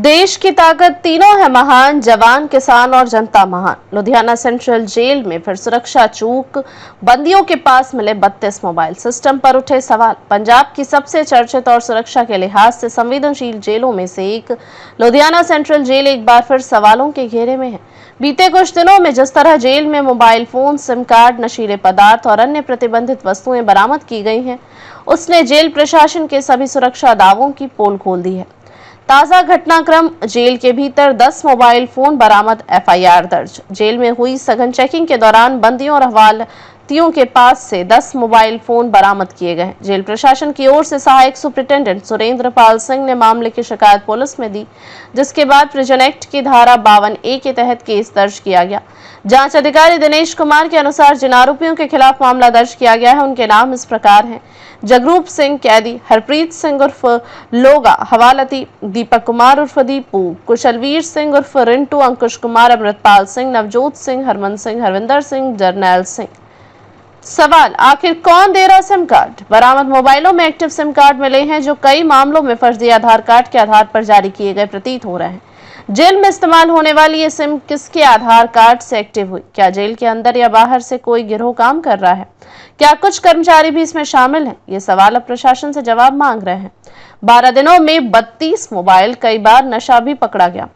देश की ताकत तीनों है महान, जवान, किसान और जनता महान। लुधियाना सेंट्रल जेल में फिर सुरक्षा चूक, बंदियों के पास मिले 32 मोबाइल। सिस्टम पर उठे सवाल। पंजाब की सबसे चर्चित और सुरक्षा के लिहाज से संवेदनशील जेलों में से एक लुधियाना सेंट्रल जेल एक बार फिर सवालों के घेरे में है। बीते कुछ दिनों में जिस तरह जेल में मोबाइल फोन, सिम कार्ड, नशीले पदार्थ और अन्य प्रतिबंधित वस्तुएं बरामद की गई हैं, उसने जेल प्रशासन के सभी सुरक्षा दावों की पोल खोल दी है। ताजा घटनाक्रम, जेल के भीतर 10 मोबाइल फोन बरामद, एफआईआर दर्ज। जेल में हुई सघन चेकिंग के दौरान बंदियों और हवालातियों के पास से 10 मोबाइल फोन बरामद किए गए। जेल प्रशासन की ओर से सहायक सुप्रिंटेंडेंट सुरेंद्र पाल सिंह ने मामले की शिकायत पुलिस में दी, जिसके बाद प्रिजन एक्ट की धारा 52A के तहत केस दर्ज किया गया। जांच अधिकारी दिनेश कुमार के अनुसार जिन आरोपियों के खिलाफ मामला दर्ज किया गया है, उनके नाम इस प्रकार हैं: जगरूप सिंह कैदी, हरप्रीत सिंह उर्फ लोगा हवालाती, दीपक कुमार उर्फ दीपू, कुशलवीर सिंह उर्फ रिंटू, अंकुश कुमार, अमृतपाल सिंह, नवजोत सिंह, हरमन सिंह, हरविंदर सिंह, जरनैल सिंह। सवाल, आखिर कौन दे रहा सिम कार्ड? बरामद मोबाइलों में एक्टिव सिम कार्ड मिले हैं, जो कई मामलों में फर्जी आधार कार्ड के आधार पर जारी किए गए प्रतीत हो रहे हैं। जेल में इस्तेमाल होने वाली ये सिम किसके आधार कार्ड से एक्टिव हुई? क्या जेल के अंदर या बाहर से कोई गिरोह काम कर रहा है? क्या कुछ कर्मचारी भी इसमें शामिल हैं? ये सवाल अब प्रशासन से जवाब मांग रहे हैं। 12 दिनों में 32 मोबाइल, कई बार नशा भी पकड़ा गया।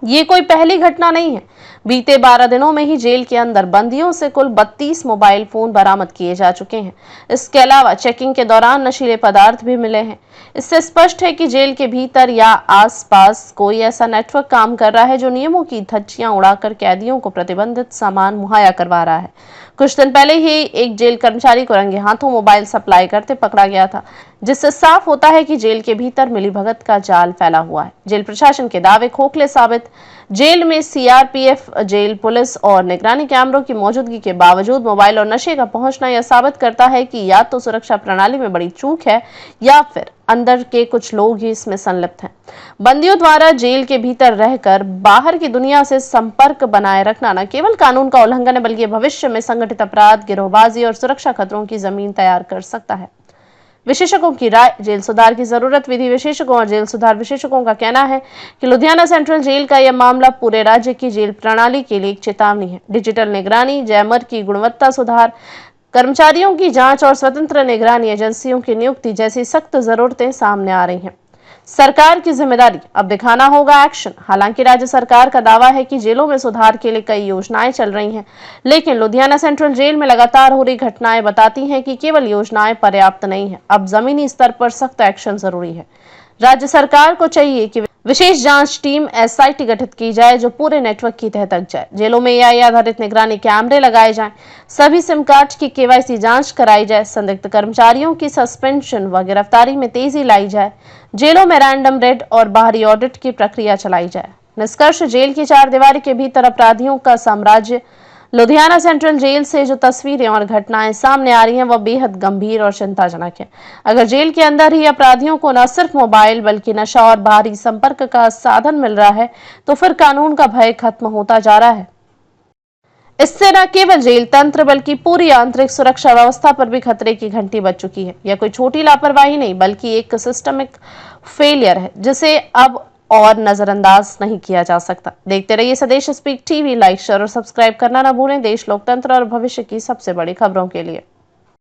ये कोई पहली घटना नहीं है। बीते 12 दिनों में ही जेल के अंदर बंदियों से कुल 32 मोबाइल फोन बरामद किए जा चुके हैं। इसके अलावा चेकिंग के दौरान नशीले पदार्थ भी मिले हैं। इससे स्पष्ट है कि जेल के भीतर या आसपास कोई ऐसा नेटवर्क काम कर रहा है जो नियमों की धज्जियां उड़ाकर कैदियों को प्रतिबंधित सामान मुहैया करवा रहा है। कुछ दिन पहले ही एक जेल कर्मचारी को रंगे हाथों मोबाइल सप्लाई करते पकड़ा गया था, जिससे साफ होता है कि जेल के भीतर मिलीभगत का जाल फैला हुआ है। जेल प्रशासन के दावे खोखले साबित। जेल में सीआरपीएफ, जेल पुलिस और निगरानी कैमरों की मौजूदगी के बावजूद मोबाइल और नशे का पहुंचना यह साबित करता है कि या तो सुरक्षा प्रणाली में बड़ी चूक है या फिर अंदर के कुछ लोग ही इसमें संलिप्त हैं। बंदियों द्वारा जेल के भीतर रहकर बाहर की दुनिया से संपर्क बनाए रखना न केवल कानून का उल्लंघन है, बल्कि भविष्य में संगठित अपराध, गिरोहबाजी और सुरक्षा खतरों की जमीन तैयार कर सकता है। विशेषज्ञों की राय। जेल सुधार की जरूरत। विधि विशेषज्ञों और जेल सुधार विशेषज्ञों का कहना है कि लुधियाना सेंट्रल जेल का यह मामला पूरे राज्य की जेल प्रणाली के लिए एक चेतावनी है। डिजिटल निगरानी, जैमर की गुणवत्ता सुधार, कर्मचारियों की जांच और स्वतंत्र निगरानी एजेंसियों की नियुक्ति जैसी सख्त जरूरतें सामने आ रही हैं। सरकार की जिम्मेदारी, अब दिखाना होगा एक्शन। हालांकि राज्य सरकार का दावा है कि जेलों में सुधार के लिए कई योजनाएं चल रही हैं, लेकिन लुधियाना सेंट्रल जेल में लगातार हो रही घटनाएं बताती हैं कि केवल योजनाएं पर्याप्त नहीं है। अब जमीनी स्तर पर सख्त एक्शन जरूरी है। राज्य सरकार को चाहिए कि विशेष जांच टीम एसआईटी गठित की जाए, जो पूरे नेटवर्क की तह तक जाए। जेलों में एआई आधारित निगरानी कैमरे लगाए जाएं, सभी सिम कार्ड की केवाईसी जांच कराई जाए, संदिग्ध कर्मचारियों की सस्पेंशन व गिरफ्तारी में तेजी लाई जाए, जेलों में रैंडम रेड और बाहरी ऑडिट की प्रक्रिया चलाई जाए। निष्कर्ष, जेल की चार दीवारी के भीतर अपराधियों का साम्राज्य। लुधियाना सेंट्रल जेल से जो तस्वीरें और घटनाएं सामने आ रही हैं, वह बेहद गंभीर और चिंताजनक है। अगर जेल के अंदर ही अपराधियों को न सिर्फ मोबाइल बल्कि नशा और बाहरी संपर्क का साधन मिल रहा है, तो फिर कानून का भय खत्म होता जा रहा है। इससे न केवल जेल तंत्र बल्कि पूरी आंतरिक सुरक्षा व्यवस्था पर भी खतरे की घंटी बज चुकी है। यह कोई छोटी लापरवाही नहीं, बल्कि एक सिस्टमिक फेलियर है, जिसे अब और नजरअंदाज नहीं किया जा सकता। देखते रहिए स्वदेश स्पीक टीवी। लाइक, शेयर और सब्सक्राइब करना न भूलें। देश, लोकतंत्र और भविष्य की सबसे बड़ी खबरों के लिए।